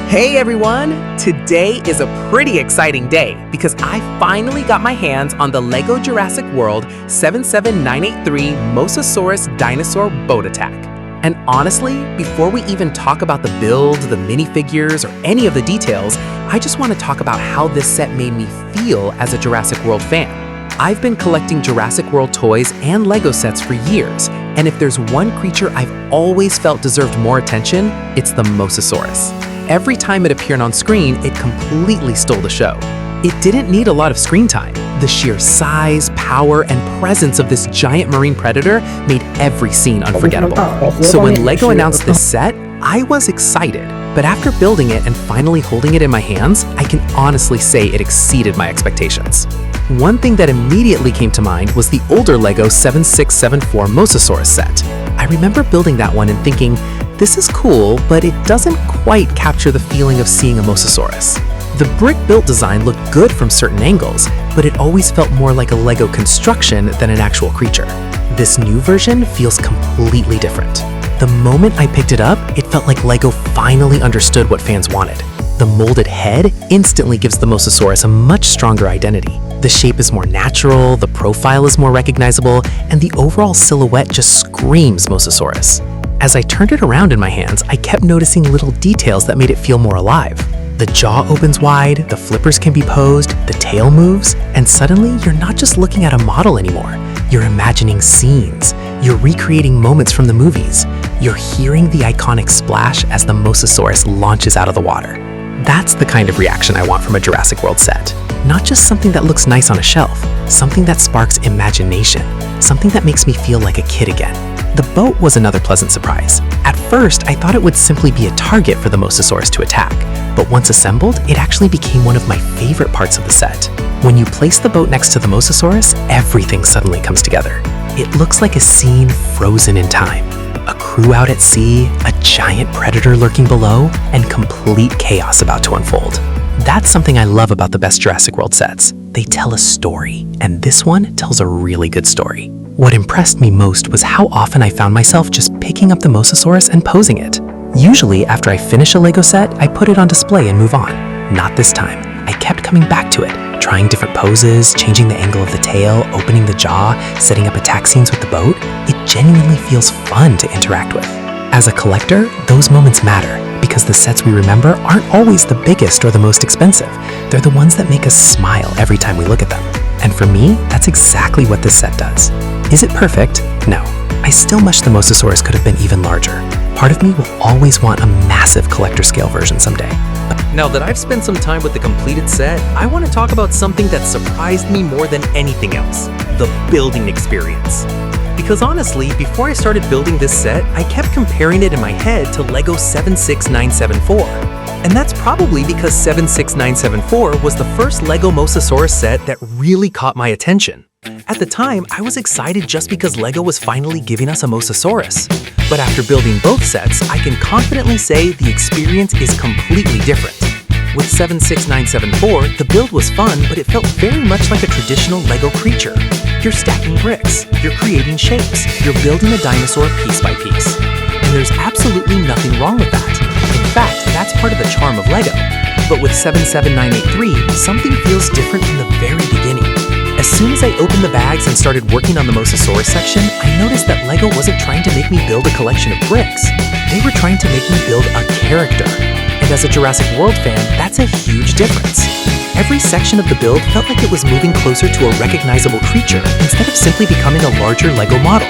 Hey everyone! Today is a pretty exciting day because I finally got my hands on the LEGO Jurassic World 77983 Mosasaurus Dinosaur Boat Attack. And honestly, before we even talk about the build, the minifigures, or any of the details, I just want to talk about how this set made me feel as a Jurassic World fan. I've been collecting Jurassic World toys and LEGO sets for years, and if there's one creature I've always felt deserved more attention, it's the Mosasaurus. Every time it appeared on screen, it completely stole the show. It didn't need a lot of screen time. The sheer size, power, and presence of this giant marine predator made every scene unforgettable. So when LEGO announced this set, I was excited. But after building it and finally holding it in my hands, I can honestly say it exceeded my expectations. One thing that immediately came to mind was the older LEGO 7674 Mosasaurus set. I remember building that one and thinking, this is cool, but it doesn't quite capture the feeling of seeing a Mosasaurus. The brick-built design looked good from certain angles, but it always felt more like a LEGO construction than an actual creature. This new version feels completely different. The moment I picked it up, it felt like LEGO finally understood what fans wanted. The molded head instantly gives the Mosasaurus a much stronger identity. The shape is more natural, the profile is more recognizable, and the overall silhouette just screams Mosasaurus. As I turned it around in my hands, I kept noticing little details that made it feel more alive. The jaw opens wide, the flippers can be posed, the tail moves, and suddenly you're not just looking at a model anymore. You're imagining scenes. You're recreating moments from the movies. You're hearing the iconic splash as the Mosasaurus launches out of the water. That's the kind of reaction I want from a Jurassic World set. Not just something that looks nice on a shelf, something that sparks imagination, something that makes me feel like a kid again. The boat was another pleasant surprise. At first, I thought it would simply be a target for the Mosasaurus to attack, but once assembled, it actually became one of my favorite parts of the set. When you place the boat next to the Mosasaurus, everything suddenly comes together. It looks like a scene frozen in time. A crew out at sea, a giant predator lurking below, and complete chaos about to unfold. That's something I love about the best Jurassic World sets. They tell a story, and this one tells a really good story. What impressed me most was how often I found myself just picking up the Mosasaurus and posing it. Usually, after I finish a LEGO set, I put it on display and move on. Not this time. I kept coming back to it, trying different poses, changing the angle of the tail, opening the jaw, setting up attack scenes with the boat. It genuinely feels fun to interact with. As a collector, those moments matter, because the sets we remember aren't always the biggest or the most expensive. They're the ones that make us smile every time we look at them. And for me, that's exactly what this set does. Is it perfect? No. I still wish the Mosasaurus could have been even larger. Part of me will always want a massive collector scale version someday. Now that I've spent some time with the completed set, I want to talk about something that surprised me more than anything else: the building experience. Because honestly, before I started building this set, I kept comparing it in my head to LEGO 76974. And that's probably because 76974 was the first LEGO Mosasaurus set that really caught my attention. At the time, I was excited just because LEGO was finally giving us a Mosasaurus. But after building both sets, I can confidently say the experience is completely different. With 76974, the build was fun, but it felt very much like a traditional LEGO creature. You're stacking bricks, you're creating shapes, you're building a dinosaur piece by piece. And there's absolutely nothing wrong with that. In fact, that's part of the charm of LEGO. But with 77983, something feels different from the very beginning. As soon as I opened the bags and started working on the Mosasaurus section, I noticed that LEGO wasn't trying to make me build a collection of bricks. They were trying to make me build a character. And as a Jurassic World fan, that's a huge difference. Every section of the build felt like it was moving closer to a recognizable creature instead of simply becoming a larger LEGO model.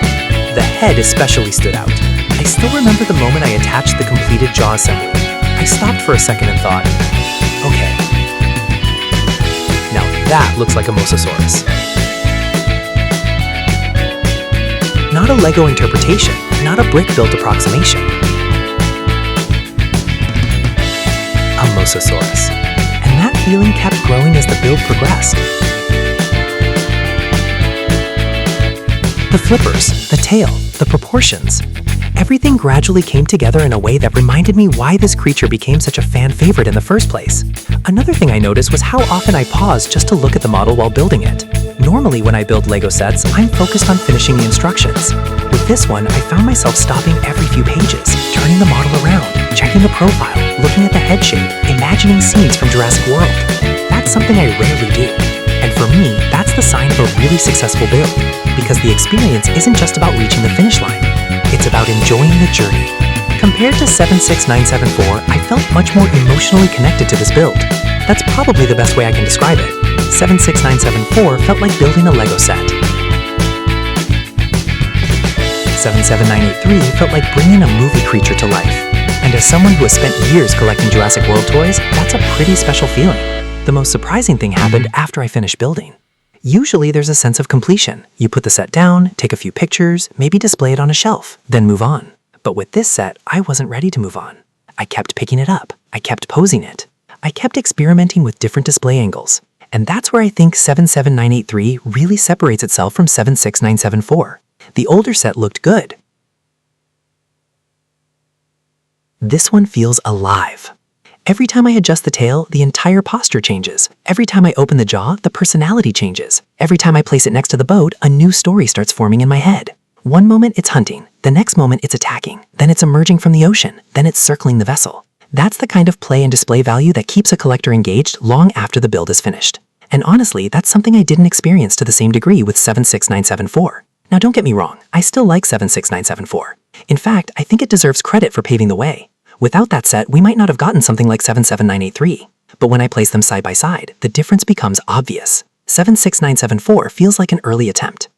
The head especially stood out. I still remember the moment I attached the completed jaw assembly. I stopped for a second and thought, okay, now that looks like a Mosasaurus. Not a LEGO interpretation, not a brick-built approximation. A Mosasaurus. And that feeling kept growing as the build progressed. The flippers, the tail, the proportions. Everything gradually came together in a way that reminded me why this creature became such a fan favorite in the first place. Another thing I noticed was how often I paused just to look at the model while building it. Normally when I build LEGO sets, I'm focused on finishing the instructions. With this one, I found myself stopping every few pages, turning the model around. checking the profile, looking at the head shape, imagining scenes from Jurassic World. That's something I rarely do. And for me, that's the sign of a really successful build, because the experience isn't just about reaching the finish line. It's about enjoying the journey. Compared to 76974, I felt much more emotionally connected to this build. That's probably the best way I can describe it. 76974 felt like building a Lego set. 77983 felt like bringing a movie creature to life. And as someone who has spent years collecting Jurassic World toys, that's a pretty special feeling. The most surprising thing happened after I finished building. Usually there's a sense of completion. You put the set down, take a few pictures, maybe display it on a shelf, then move on. But with this set, I wasn't ready to move on. I kept picking it up. I kept posing it. I kept experimenting with different display angles. And that's where I think 77983 really separates itself from 76974. The older set looked good. This one feels alive. Every time I adjust the tail, the entire posture changes. Every time I open the jaw, the personality changes. Every time I place it next to the boat, a new story starts forming in my head. One moment it's hunting, the next moment it's attacking, then it's emerging from the ocean, then it's circling the vessel. That's the kind of play and display value that keeps a collector engaged long after the build is finished. And honestly, that's something I didn't experience to the same degree with 76974. Now don't get me wrong, I still like 76974. In fact, I think it deserves credit for paving the way. Without that set, we might not have gotten something like 77983. But when I place them side by side, the difference becomes obvious. 76974 feels like an early attempt.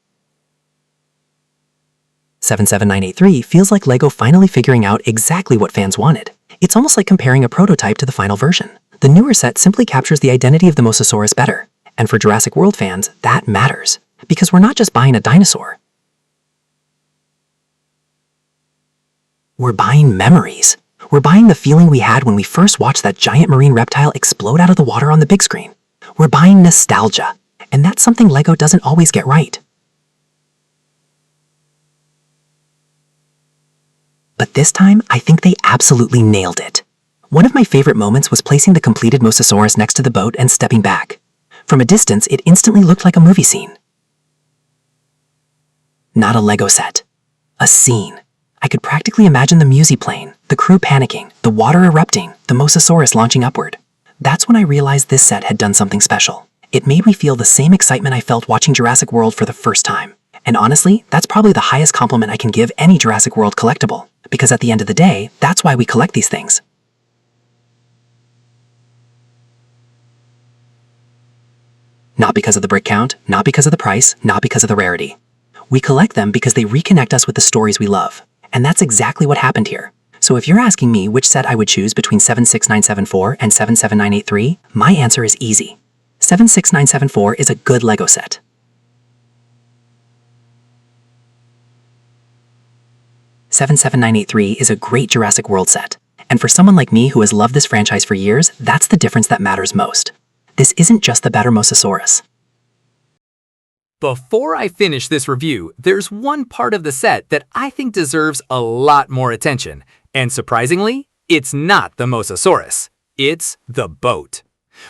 77983 feels like LEGO finally figuring out exactly what fans wanted. It's almost like comparing a prototype to the final version. The newer set simply captures the identity of the Mosasaurus better. And for Jurassic World fans, that matters. Because we're not just buying a dinosaur. We're buying memories. We're buying the feeling we had when we first watched that giant marine reptile explode out of the water on the big screen. We're buying nostalgia. And that's something LEGO doesn't always get right. But this time, I think they absolutely nailed it. One of my favorite moments was placing the completed Mosasaurus next to the boat and stepping back. From a distance, it instantly looked like a movie scene. Not a LEGO set. A scene. I could practically imagine the music playing, the crew panicking, the water erupting, the Mosasaurus launching upward. That's when I realized this set had done something special. It made me feel the same excitement I felt watching Jurassic World for the first time. And honestly, that's probably the highest compliment I can give any Jurassic World collectible. Because at the end of the day, that's why we collect these things. Not because of the brick count, not because of the price, not because of the rarity. We collect them because they reconnect us with the stories we love. And that's exactly what happened here. So if you're asking me which set I would choose between 76974 and 77983, my answer is easy. 76974 is a good LEGO set. 77983 is a great Jurassic World set. And for someone like me who has loved this franchise for years, that's the difference that matters most. This isn't just the better Mosasaurus. Before I finish this review, there's one part of the set that I think deserves a lot more attention. And surprisingly, it's not the Mosasaurus. It's the boat.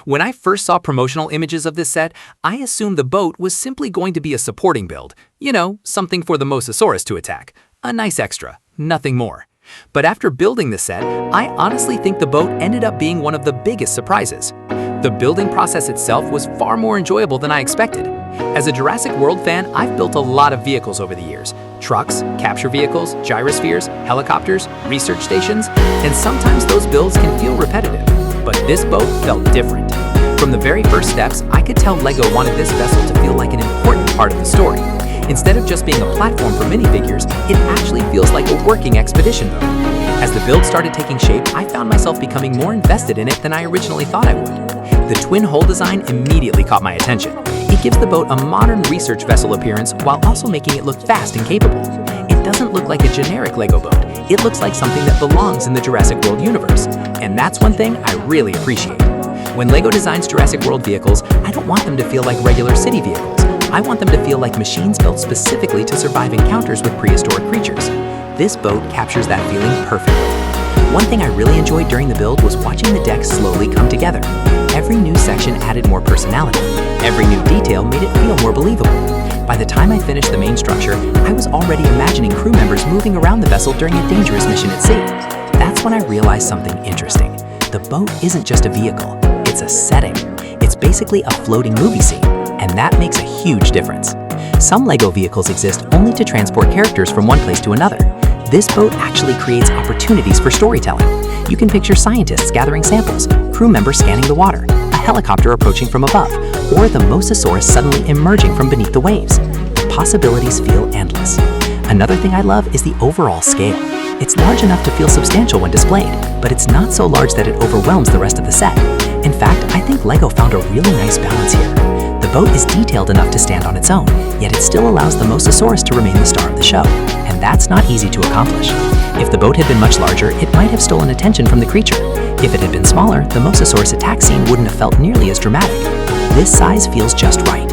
When I first saw promotional images of this set, I assumed the boat was simply going to be a supporting build. You know, something for the Mosasaurus to attack. A nice extra, nothing more. But after building the set, I honestly think the boat ended up being one of the biggest surprises. The building process itself was far more enjoyable than I expected. As a Jurassic World fan, I've built a lot of vehicles over the years. Trucks, capture vehicles, gyrospheres, helicopters, research stations, and sometimes those builds can feel repetitive. But this boat felt different. From the very first steps, I could tell LEGO wanted this vessel to feel like an important part of the story. Instead of just being a platform for minifigures, it actually feels like a working expedition boat. As the build started taking shape, I found myself becoming more invested in it than I originally thought I would. The twin hull design immediately caught my attention. It gives the boat a modern research vessel appearance while also making it look fast and capable. It doesn't look like a generic LEGO boat. It looks like something that belongs in the Jurassic World universe. And that's one thing I really appreciate. When LEGO designs Jurassic World vehicles, I don't want them to feel like regular city vehicles. I want them to feel like machines built specifically to survive encounters with prehistoric creatures. This boat captures that feeling perfectly. One thing I really enjoyed during the build was watching the deck slowly come together. Every new section added more personality. Every new detail made it feel more believable. By the time I finished the main structure, I was already imagining crew members moving around the vessel during a dangerous mission at sea. that's when I realized something interesting. The boat isn't just a vehicle, it's a setting. It's basically a floating movie scene, and that makes a huge difference. Some LEGO vehicles exist only to transport characters from one place to another. This boat actually creates opportunities for storytelling. You can picture scientists gathering samples, crew members scanning the water, a helicopter approaching from above, or the Mosasaurus suddenly emerging from beneath the waves. The possibilities feel endless. Another thing I love is the overall scale. It's large enough to feel substantial when displayed, but it's not so large that it overwhelms the rest of the set. In fact, I think LEGO found a really nice balance here. The boat is detailed enough to stand on its own, yet it still allows the Mosasaurus to remain the star of the show, and that's not easy to accomplish. If the boat had been much larger, it might have stolen attention from the creature. If it had been smaller, the Mosasaurus attack scene wouldn't have felt nearly as dramatic. This size feels just right.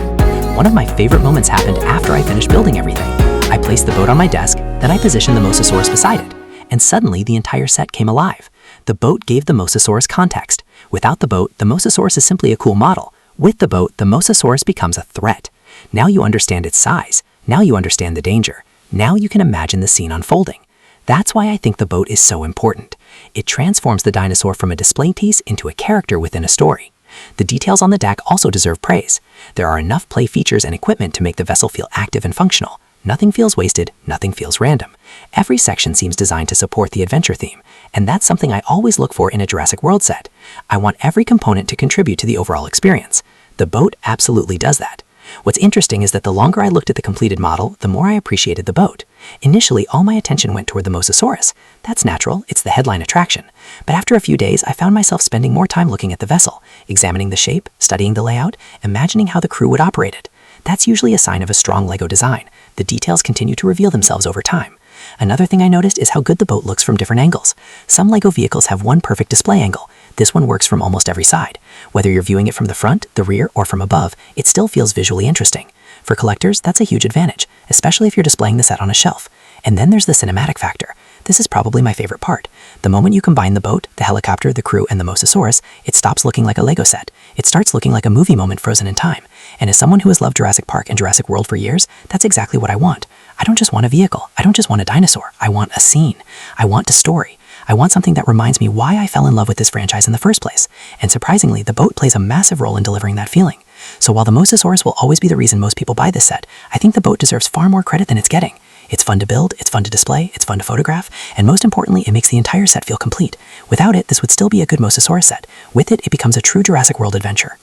One of my favorite moments happened after I finished building everything. I placed the boat on my desk, then I positioned the Mosasaurus beside it, and suddenly the entire set came alive. The boat gave the Mosasaurus context. Without the boat, the Mosasaurus is simply a cool model. With the boat, the Mosasaurus becomes a threat. Now you understand its size. Now you understand the danger. Now you can imagine the scene unfolding. That's why I think the boat is so important. It transforms the dinosaur from a display piece into a character within a story. The details on the deck also deserve praise. There are enough play features and equipment to make the vessel feel active and functional. Nothing feels wasted, nothing feels random. Every section seems designed to support the adventure theme, and that's something I always look for in a Jurassic World set. I want every component to contribute to the overall experience. The boat absolutely does that. What's interesting is that the longer I looked at the completed model, the more I appreciated the boat. Initially, all my attention went toward the Mosasaurus. That's natural, it's the headline attraction. But after a few days, I found myself spending more time looking at the vessel, examining the shape, studying the layout, imagining how the crew would operate it. That's usually a sign of a strong LEGO design. The details continue to reveal themselves over time. Another thing I noticed is how good the boat looks from different angles. Some LEGO vehicles have one perfect display angle. This one works from almost every side. Whether you're viewing it from the front, the rear, or from above, it still feels visually interesting. For collectors, that's a huge advantage, especially if you're displaying the set on a shelf. And then there's the cinematic factor. This is probably my favorite part. The moment you combine the boat, the helicopter, the crew, and the Mosasaurus, it stops looking like a LEGO set. It starts looking like a movie moment frozen in time. And as someone who has loved Jurassic Park and Jurassic World for years, that's exactly what I want. I don't just want a vehicle. I don't just want a dinosaur. I want a scene. I want a story. I want something that reminds me why I fell in love with this franchise in the first place. And surprisingly, the boat plays a massive role in delivering that feeling. So while the Mosasaurus will always be the reason most people buy this set, I think the boat deserves far more credit than it's getting. It's fun to build, it's fun to display, it's fun to photograph, and most importantly, it makes the entire set feel complete. Without it, this would still be a good Mosasaurus set. With it, it becomes a true Jurassic World adventure.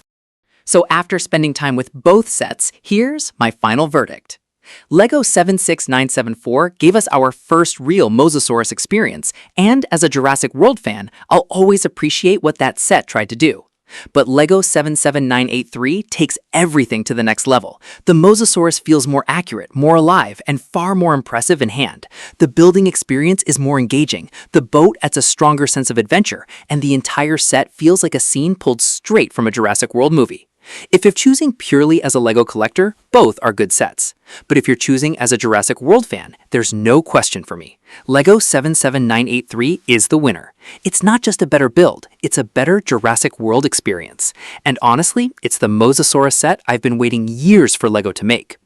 So after spending time with both sets, here's my final verdict. LEGO 76974 gave us our first real Mosasaurus experience, and as a Jurassic World fan, I'll always appreciate what that set tried to do. But LEGO 77983 takes everything to the next level. The Mosasaurus feels more accurate, more alive, and far more impressive in hand. The building experience is more engaging, the boat adds a stronger sense of adventure, and the entire set feels like a scene pulled straight from a Jurassic World movie. If you're choosing purely as a LEGO collector, both are good sets. But if you're choosing as a Jurassic World fan, there's no question for me. LEGO 77983 is the winner. It's not just a better build, it's a better Jurassic World experience. And honestly, it's the Mosasaurus set I've been waiting years for LEGO to make.